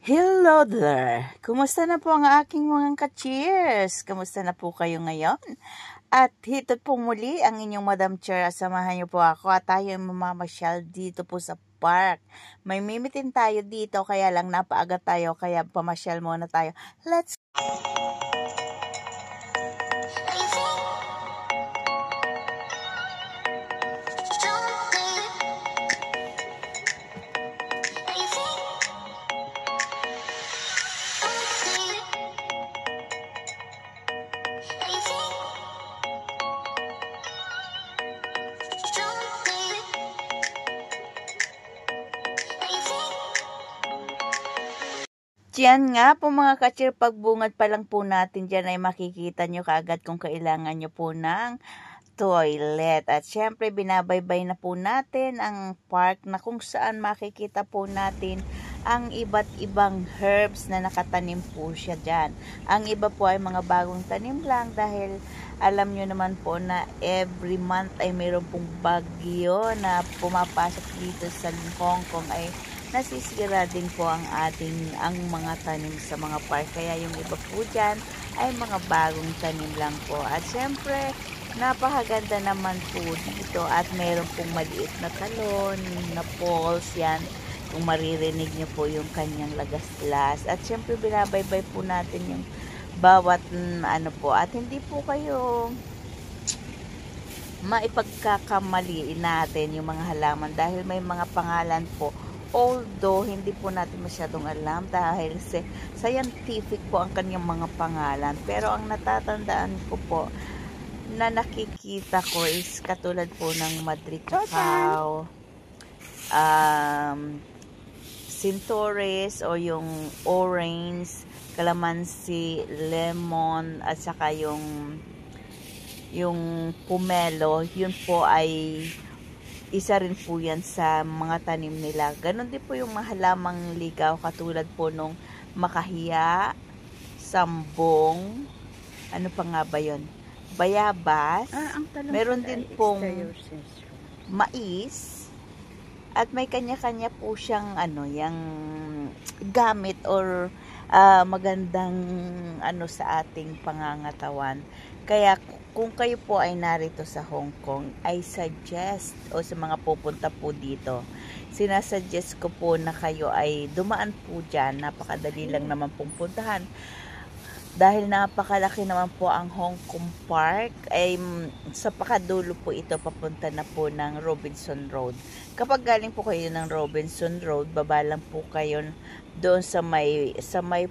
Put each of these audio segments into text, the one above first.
Hello there! Kumusta na po ang aking mga ka-cheers? Kumusta na po kayo ngayon? At ito po muli ang inyong Madam Chair. Samahan niyo po ako at tayo mamamasyal dito po sa park. May mimitin tayo dito kaya lang napaaga tayo kaya pamasyal muna tayo. Let's Diyan nga po mga ka-cheer, pagbungad pa lang po natin dyan ay makikita nyo kaagad kung kailangan nyo po ng toilet. At syempre binabaybay na po natin ang park na kung saan makikita po natin ang iba't ibang herbs na nakatanim po siya dyan. Ang iba po ay mga bagong tanim lang dahil alam nyo naman po na every month ay mayroon pong bagyo na pumapasok dito sa Hong Kong ay nasisira din po ang mga tanim sa mga park. Kaya yung iba po dyan ay mga bagong tanim lang po. At syempre, napakaganda naman po dito at meron pong maliit na talon, na falls yan. Kung maririnig nyo po yung kanyang lagaslas. At syempre, binabaybay po natin yung bawat ano po. At hindi po kayo maipagkakamaliin natin yung mga halaman dahil may mga pangalan po. Although, hindi po natin masyadong alam dahil scientific po ang kanyang mga pangalan. Pero ang natatandaan ko po na nakikita ko is katulad po ng madrikaw, Centaurus o yung orange, calamansi, lemon, at saka yung pomelo. Yun po ay isa rin po yan sa mga tanim nila. Ganon din po yung mga halamang ligaw katulad po nung makahiya, sambong, ano pa nga ba yun? Bayabas. Meron din pong mais. At may kanya-kanya po siyang yung gamit or magandang sa ating pangangatawan. Kaya kung kayo po ay narito sa Hong Kong, I suggest o sa mga pupunta po dito, sinasuggest ko po na kayo ay dumaan po dyan. Napakadali lang naman pong puntahan. Dahil napakalaki naman po ang Hong Kong Park, ay sa pakadulo po ito papunta na po ng Robinson Road. Kapag galing po kayo ng Robinson Road, baba lang po kayo doon sa may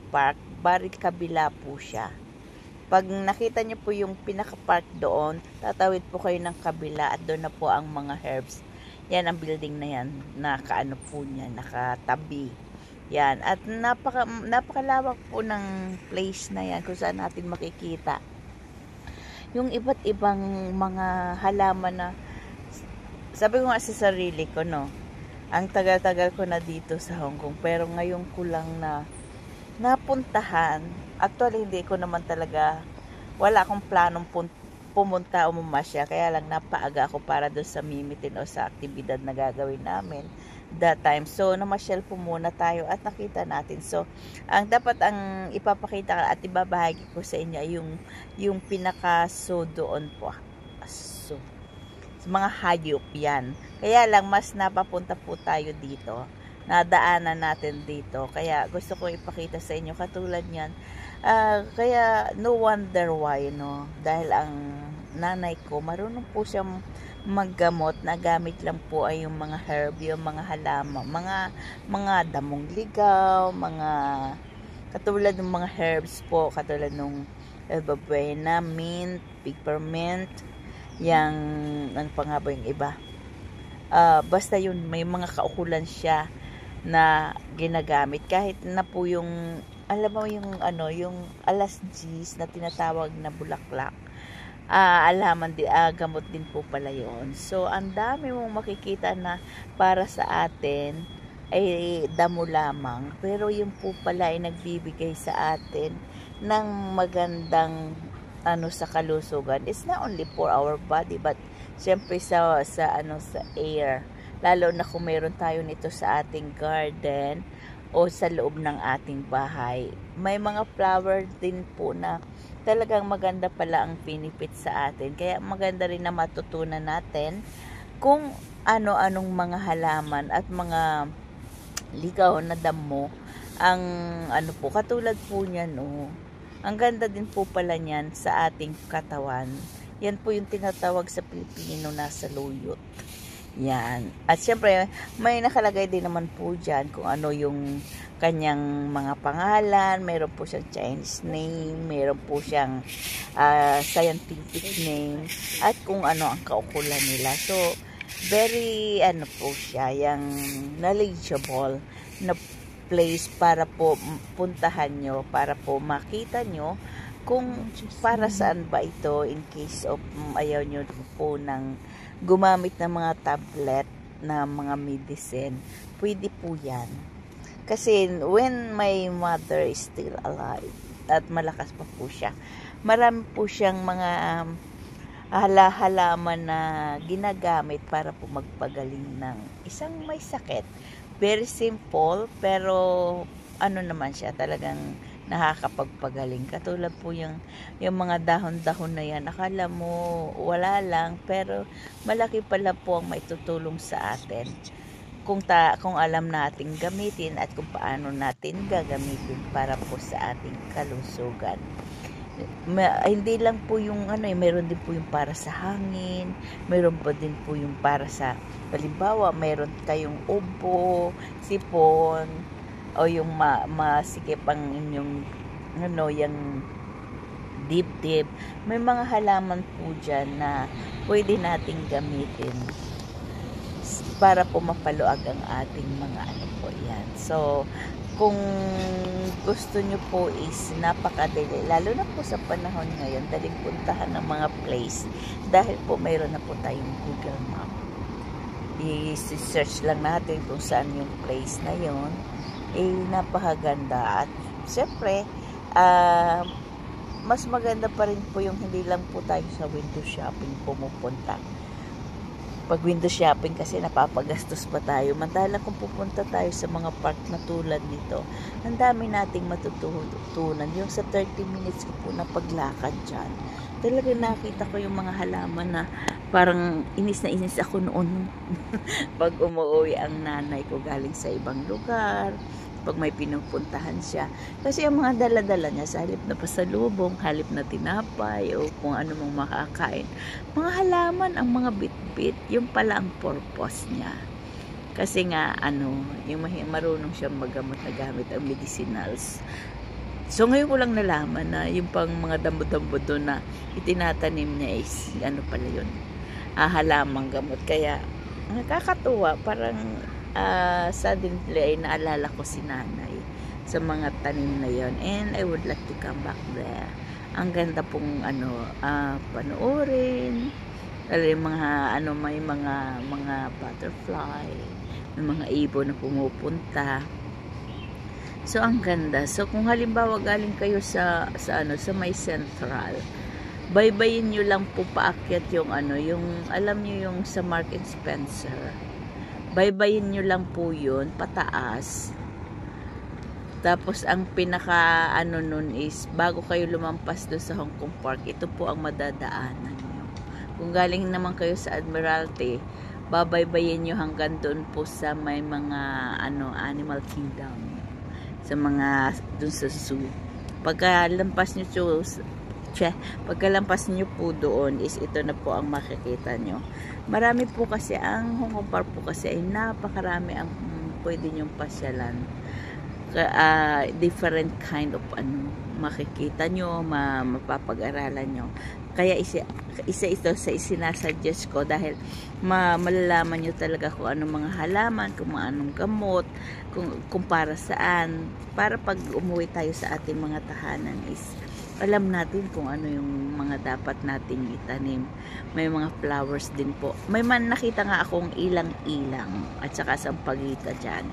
park, bari kabila po siya. Pag nakita niyo po yung pinaka-park doon, tatawid po kayo ng kabila at doon na po ang mga herbs. Yan ang building na yan, nakaano po niya, nakatabi. Yan, at napakalawak po ng place na yan kung saan natin makikita yung iba't ibang mga halaman na sabi ko nga sa sarili ko, no, ang tagal-tagal ko na dito sa Hong Kong pero ngayon ko lang na napuntahan. Actually, hindi ko naman talaga, wala akong planong pumunta o mamasya. Kaya lang napaaga ako para doon sa mimitin o sa aktibidad na gagawin namin that time. So, namasyal po muna tayo at nakita natin. So, ang dapat ang ipapakita at ibabahagi ko sa inyo ay yung pinaka-so doon po. So, mga hayop yan. Kaya lang, mas napapunta po tayo dito. Nadaanan natin dito. Kaya gusto ko ipakita sa inyo katulad niyan. Kaya no wonder why, no? Dahil ang nanay ko, marunong po siyang maggamot na gamit lang po ay yung mga herb, yung mga halaman, mga damong ligaw, mga katulad ng mga herbs po, katulad ng Herba Buena, mint, peppermint, yang ano pa nga ba yung iba? Basta yun, may mga kaukulan siya na ginagamit kahit na po yung alam mo yung yung alas G's na tinatawag na bulaklak, gamot din po pala yun. So ang dami mong makikita na para sa atin ay damo lamang, pero yung po pala ay nagbibigay sa atin ng magandang sa kalusugan. It's not only for our body but syempre sa air. Lalo na kung meron tayo nito sa ating garden o sa loob ng ating bahay. May mga flower din po na talagang maganda pala ang benefit sa atin. Kaya maganda rin na matutunan natin kung ano-anong mga halaman at mga ligaw na damo ang ano po, katulad po niyan, oh. Ang ganda din po pala niyan sa ating katawan. Yan po yung tinatawag sa Pilipino na saluyot. Yan. At syempre, may nakalagay din naman po dyan kung ano yung kanyang mga pangalan. Meron po siyang Chinese name, meron po siyang scientific name, at kung ano ang kaukulan nila. So, very ano po siya, yung knowledgeable na place para po puntahan nyo, para po makita nyo kung para saan ba ito in case of ayaw nyo po ng gumamit ng mga tablet na mga medicine. Pwede po yan. Kasi when my mother is still alive at malakas pa po siya, marami po siyang mga halaman na ginagamit para po magpagaling ng isang may sakit. Very simple, pero ano naman siya, talagang nakakapagpagaling. Katulad po yung mga dahon-dahon na yan, akala mo wala lang, pero malaki pala po ang maitutulong sa atin kung alam nating gamitin at kung paano natin gagamitin para po sa ating kalusugan. Hindi lang po yung meron din po yung para sa hangin, meron pa din po yung para sa, halimbawa meron kayong ubo, sipon, o yung masikip ang inyong yung dibdib. May mga halaman po dyan na pwede nating gamitin para po mapaluag ang ating mga po yan. So, kung gusto nyo po is napakadali, lalo na po sa panahon ngayon, daling puntahan ng mga place dahil po mayroon na po tayong Google Map. I-search lang natin kung saan yung place na yon, napakaganda. At syempre mas maganda pa rin po yung hindi lang po tayo sa window shopping pumupunta. Pag window shopping kasi napapagastos pa tayo. Mantala kung pupunta tayo sa mga park na tulad nito, ang dami nating matutunan. Yung sa 30 minutes ko po na paglakad dyan, talaga nakita ko yung mga halaman na parang inis na inis ako noon pag umuwi ang nanay ko galing sa ibang lugar, pag may pinupuntahan siya. Kasi ang mga dala-dala niya sa halip na pasalubong, halip na tinapay, o kung ano mong makakain, mga halaman, ang mga bit-bit, yung pala ang purpose niya. Kasi nga, yung marunong siyang magamot na gamit ang medicinals. So, ngayon ko lang nalaman na yung pang mga dambo-dambo doon na itinatanim niya is, pala yun, halamang gamot. Kaya, nakakatuwa, parang, suddenly ay naalala ko si nanay sa mga tanim na yon, and I would like to come back there. Ang ganda pong panoorin, yung mga may mga butterfly, may mga ibon na pumupunta. So ang ganda. So kung halimbawa galing kayo sa may Central, baybayin nyo lang po paakyat yung yung alam nyo yung sa Mark and Spencer. Baybayin nyo lang po yun, pataas. Tapos, ang pinaka, nun is, bago kayo lumampas doon sa Hong Kong Park, ito po ang madadaanan nyo. Kung galing naman kayo sa Admiralty, babaybayin nyo hanggang doon po sa may mga, Animal Kingdom. Sa mga, doon sa zoo. Pagkalampas nyo po doon is ito na po ang makikita nyo. Marami po kasi ang Hong Kong Park po kasi ay napakarami ang pwede nyong pasyalan. Different kind of makikita nyo, mapapag-aralan nyo. Kaya isa ito sa isinasuggest ko dahil malalaman nyo talaga kung anong mga halaman, kung anong gamot, kung para saan, para pag umuwi tayo sa ating mga tahanan is alam natin kung ano yung mga dapat nating itanim. May mga flowers din po. May nakita nga akong ilang-ilang at saka sampagita dyan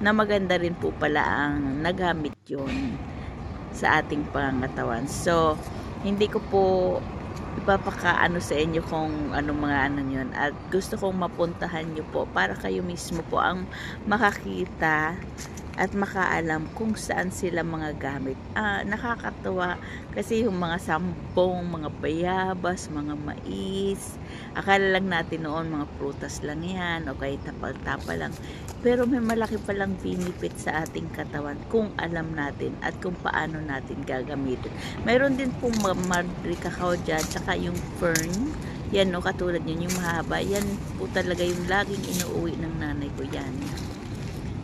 na maganda rin po pala ang nagamit yun sa ating pangangatawan. So, hindi ko po ipapakaano sa inyo kung anong mga yun. At gusto kong mapuntahan nyo po para kayo mismo po ang makakita at makaalam kung saan sila mga gamit. Nakakatuwa kasi yung mga sampong, mga bayabas, mga mais, akala lang natin noon mga prutas lang yan o kaya tapal-tapal lang. Pero may malaki palang benefit sa ating katawan kung alam natin at kung paano natin gagamitin. Mayroon din pong madri cacao dyan, tsaka yung fern. Yan no, katulad yun, yung mahaba. Yan po talaga yung laging inuuwi ng nanay ko yan.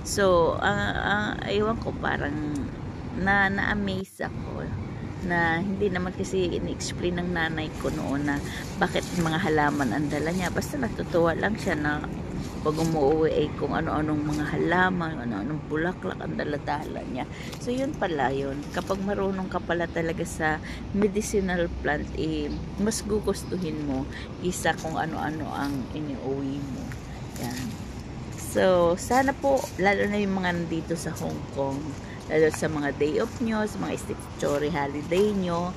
So, ewan ko, parang na-amaze ako na hindi naman kasi in-explain ng nanay ko noon na bakit mga halaman ang dala niya. Basta natutuwa lang siya na pag umuwi ay kung ano-anong mga halaman, ano-anong bulaklak ang dala-dala niya. So, yun pala yun. Kapag marunong ka pala talaga sa medicinal plant, mas gugustuhin mo isa kung ano-ano ang iniuwi mo. Yan. So, sana po, lalo na yung mga nandito sa Hong Kong, lalo sa mga day off nyo, sa mga statutory holiday nyo,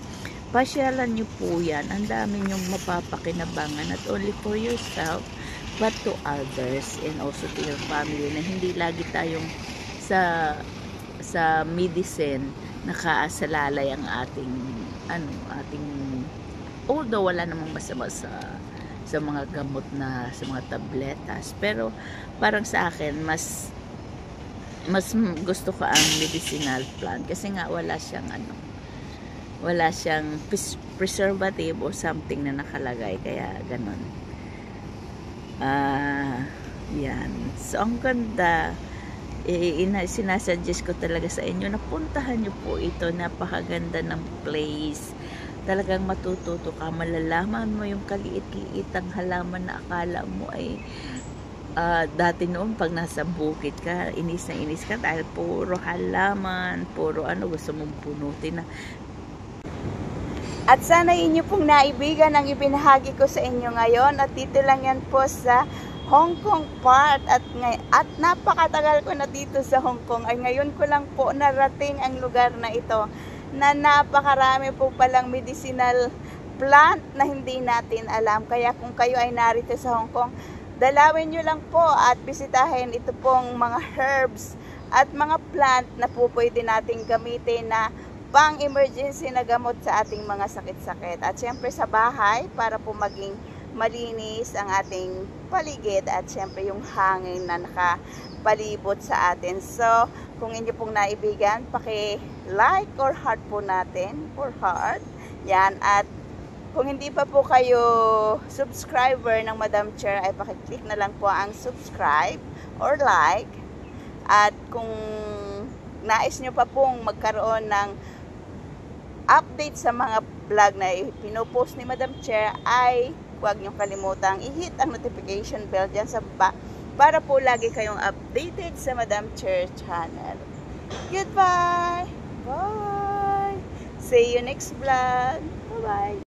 pasyalan nyo po yan. Ang dami nyong mapapakinabangan, not only for yourself, but to others and also to your family, na hindi lagi tayong sa medicine nakaasalalay ang ating although wala namang masama sa mga gamot na sa mga tabletas, pero parang sa akin mas gusto ko ang medicinal plant kasi nga wala siyang preservative or something na nakalagay, kaya ganon. Yan. So, ang ganda. Sinasuggest ko talaga sa inyo na puntahan nyo po ito. Napakaganda ng place. Talagang matututo ka. Malalaman mo yung kaliit-liitang halaman na akala mo ay dati noon pag nasa bukid ka, inis na inis ka dahil puro halaman, puro gusto mong punutin na. At sana inyo pong naibigan ang ibinahagi ko sa inyo ngayon. At dito lang yan po sa Hong Kong part. At napakatagal ko na dito sa Hong Kong. Ay ngayon ko lang po narating ang lugar na ito. Na napakarami po palang medicinal plant na hindi natin alam. Kaya kung kayo ay narito sa Hong Kong, dalawin nyo lang po at bisitahin ito pong mga herbs at mga plant na po pwede nating gamitin na pang-emergency na gamot sa ating mga sakit-sakit. At syempre sa bahay, para po maging malinis ang ating paligid at syempre yung hangin na nakapalibot sa atin. So, kung inyo pong naibigan, paki-like or heart po natin, or heart. Yan. At kung hindi pa po kayo subscriber ng Madam Chair, ay paki-click na lang po ang subscribe or like. At kung nais nyo pa pong magkaroon ng update sa mga vlog na pinopost ni Madam Chair, ay huwag nyo kalimutang i-hit ang notification bell dyan sa baba para po lagi kayong updated sa Madam Chair channel. Goodbye! Bye! See you next vlog! Bye-bye!